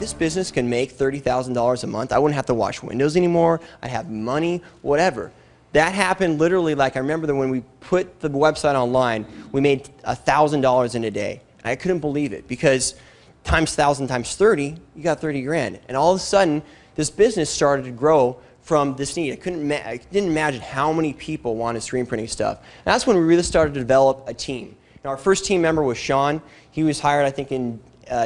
this business can make $30,000 a month. I wouldn't have to wash windows anymore. I'd have money, whatever. That happened literally, like I remember that when we put the website online, we made $1,000 in a day. And I couldn't believe it because times 1,000 times 30, you got 30 grand. And all of a sudden, this business started to grow from this need. I didn't imagine how many people wanted screen printing stuff. And that's when we really started to develop a team. Now, our first team member was Sean. He was hired, I think, in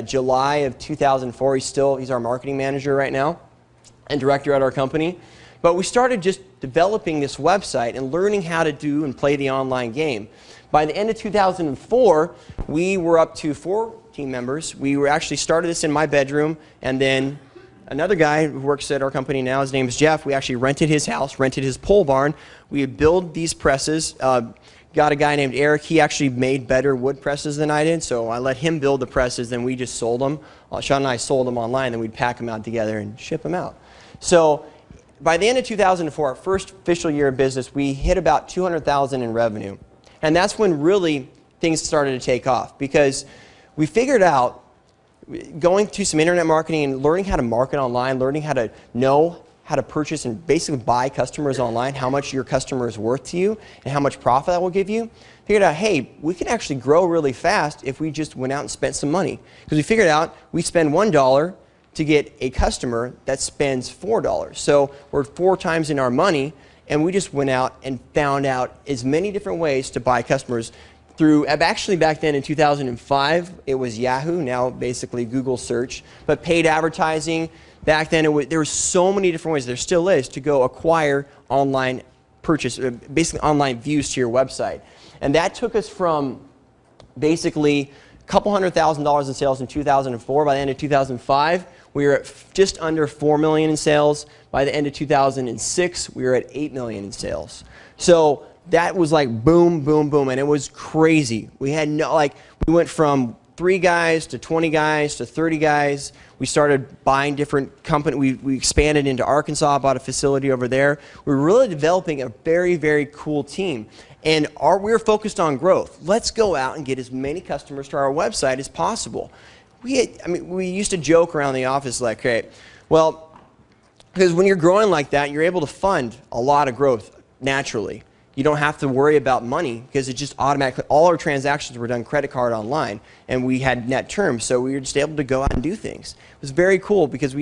July of 2004. He's our marketing manager right now and director at our company. But we started just developing this website and learning how to do and play the online game. By the end of 2004, we were up to 4 team members. We were actually started this in my bedroom, and then another guy who works at our company now, his name is Jeff, we actually rented his house, rented his pole barn. We would build these presses. Got a guy named Eric. He actually made better wood presses than I did, so I let him build the presses, then we just sold them. Sean and I sold them online, then we'd pack them out together and ship them out. So by the end of 2004, our first official year of business, we hit about $200,000 in revenue. And that's when really things started to take off, because we figured out, going through some internet marketing and learning how to market online, learning how to know how to purchase and basically buy customers online, how much your customer is worth to you and how much profit that will give you, figured out, hey, we can actually grow really fast if we just went out and spent some money. Because we figured out we spend $1 to get a customer that spends $4. So we're 4 times in our money, and we just went out and found out as many different ways to buy customers through, actually back then in 2005, it was Yahoo, now basically Google search, but paid advertising. Back then, there were so many different ways, there still is, to go acquire online purchase, basically online views to your website. And that took us from basically a couple $100,000 in sales in 2004. By the end of 2005, we were at just under $4 million in sales. By the end of 2006, we were at $8 million in sales. So that was like boom, boom, boom, and it was crazy. We had we went from 3 guys to 20 guys to 30 guys. We started buying different companies. We expanded into Arkansas, bought a facility over there. We were really developing a very, very cool team. And we were focused on growth. Let's go out and get as many customers to our website as possible. We used to joke around the office like, okay, well, because when you're growing like that, you're able to fund a lot of growth naturally. You don't have to worry about money because it just automatically, all our transactions were done credit card online, and we had net terms, so we were just able to go out and do things. It was very cool because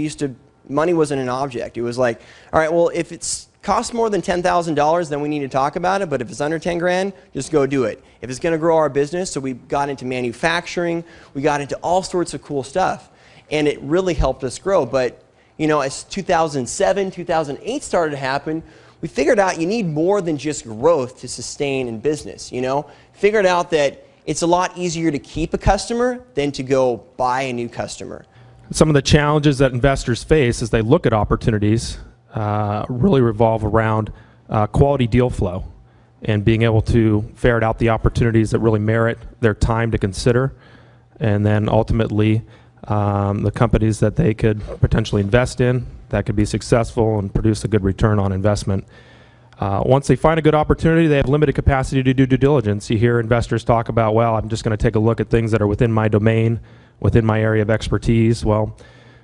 money wasn't an object. It was like, all right, well, if it's costs more than $10,000, then we need to talk about it, but if it's under 10 grand, just go do it. If it's gonna grow our business, so we got into manufacturing, we got into all sorts of cool stuff, and it really helped us grow. But as 2007, 2008 started to happen, we figured out you need more than just growth to sustain in business, Figured out that it's a lot easier to keep a customer than to go buy a new customer. Some of the challenges that investors face as they look at opportunities really revolve around quality deal flow and being able to ferret out the opportunities that really merit their time to consider, and then ultimately the companies that they could potentially invest in that could be successful and produce a good return on investment. Once they find a good opportunity, they have limited capacity to do due diligence. You hear investors talk about, well, I'm just going to take a look at things that are within my domain, within my area of expertise. Well,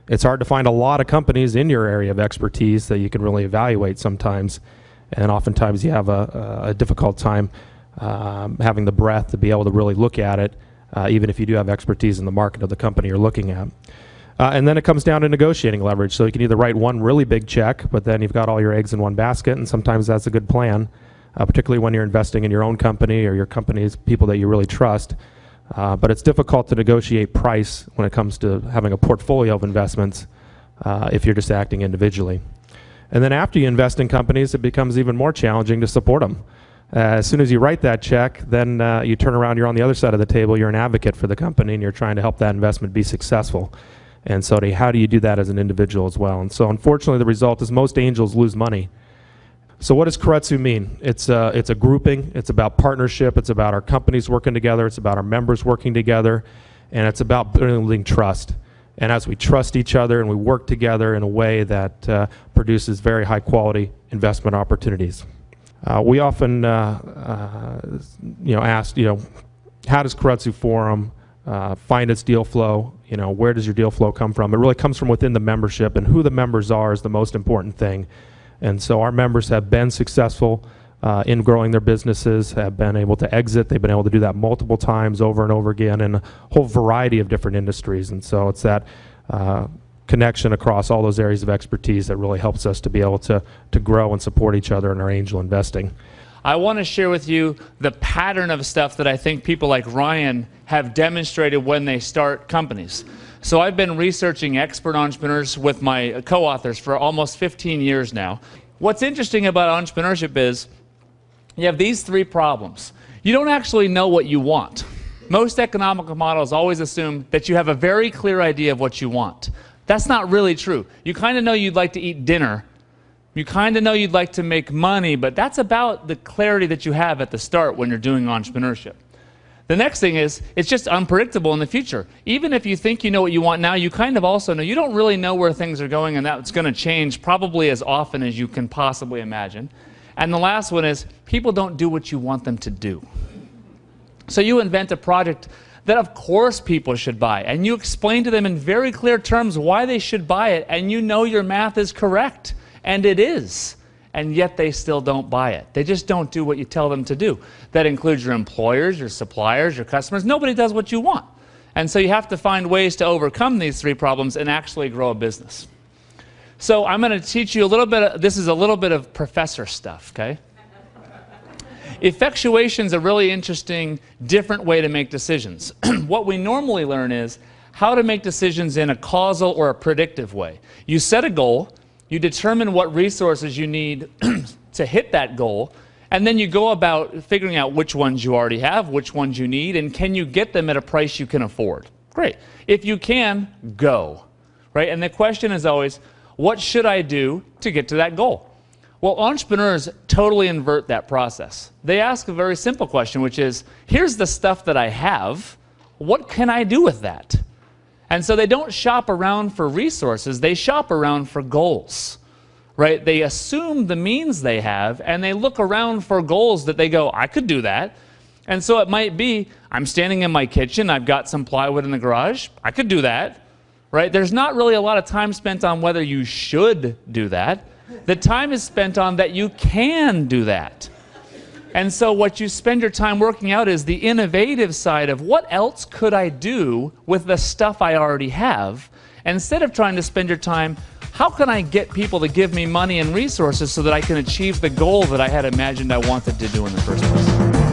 it's hard to find a lot of companies in your area of expertise that you can really evaluate sometimes, and oftentimes you have a difficult time having the breadth to be able to really look at it, even if you do have expertise in the market of the company you're looking at. And then it comes down to negotiating leverage. So you can either write one really big check, but then you've got all your eggs in one basket, and sometimes that's a good plan, particularly when you're investing in your own company or your company's people that you really trust. But it's difficult to negotiate price when it comes to having a portfolio of investments if you're just acting individually. And then after you invest in companies, it becomes even more challenging to support them. As soon as you write that check, then you turn around, you're on the other side of the table, you're an advocate for the company, and you're trying to help that investment be successful. And so how do you do that as an individual as well? And so unfortunately the result is most angels lose money. So what does Keiretsu mean? It's a grouping, it's about partnership, it's about our companies working together, it's about our members working together, and it's about building trust. And as we trust each other and we work together in a way that produces very high quality investment opportunities. We often asked, how does Keiretsu Forum find its deal flow, You know, where does your deal flow come from? It really comes from within the membership, and who the members are is the most important thing. And so our members have been successful in growing their businesses, have been able to exit. They've been able to do that multiple times over and over again in a whole variety of different industries. And so it's that connection across all those areas of expertise that really helps us to be able to grow and support each other in our angel investing. I want to share with you the pattern of stuff that I think people like Ryan have demonstrated when they start companies. So I've been researching expert entrepreneurs with my co-authors for almost 15 years now. What's interesting about entrepreneurship is you have these three problems. You don't actually know what you want. Most economic models always assume that you have a very clear idea of what you want. That's not really true. You kind of know you'd like to eat dinner. You kind of know you'd like to make money, but that's about the clarity that you have at the start when you're doing entrepreneurship. The next thing is, it's just unpredictable in the future. Even if you think you know what you want now, you kind of also know you don't really know where things are going, and that's going to change probably as often as you can possibly imagine. And the last one is, people don't do what you want them to do. So you invent a project that of course people should buy, and you explain to them in very clear terms why they should buy it, and you know your math is correct. And it is, and yet they still don't buy it. They just don't do what you tell them to do. That includes your employers, your suppliers, your customers. Nobody does what you want. And so you have to find ways to overcome these three problems and actually grow a business. So I'm going to teach you a little bit this is a little bit of professor stuff, okay? Effectuation is a really interesting, different way to make decisions. What we normally learn is how to make decisions in a causal or a predictive way. You set a goal. You determine what resources you need to hit that goal, and then you go about figuring out which ones you already have, which ones you need, and can you get them at a price you can afford. Great. If you can, go. Right? And the question is always, what should I do to get to that goal? Well, entrepreneurs totally invert that process. They ask a very simple question, which is, here's the stuff that I have. What can I do with that? And so they don't shop around for resources, they shop around for goals, right? They assume the means they have, and they look around for goals that they go, I could do that. And so it might be, I'm standing in my kitchen, I've got some plywood in the garage, I could do that, right? There's not really a lot of time spent on whether you should do that. The time is spent on that you can do that. And so what you spend your time working out is the innovative side of what else could I do with the stuff I already have, instead of trying to spend your time, how can I get people to give me money and resources so that I can achieve the goal that I had imagined I wanted to do in the first place.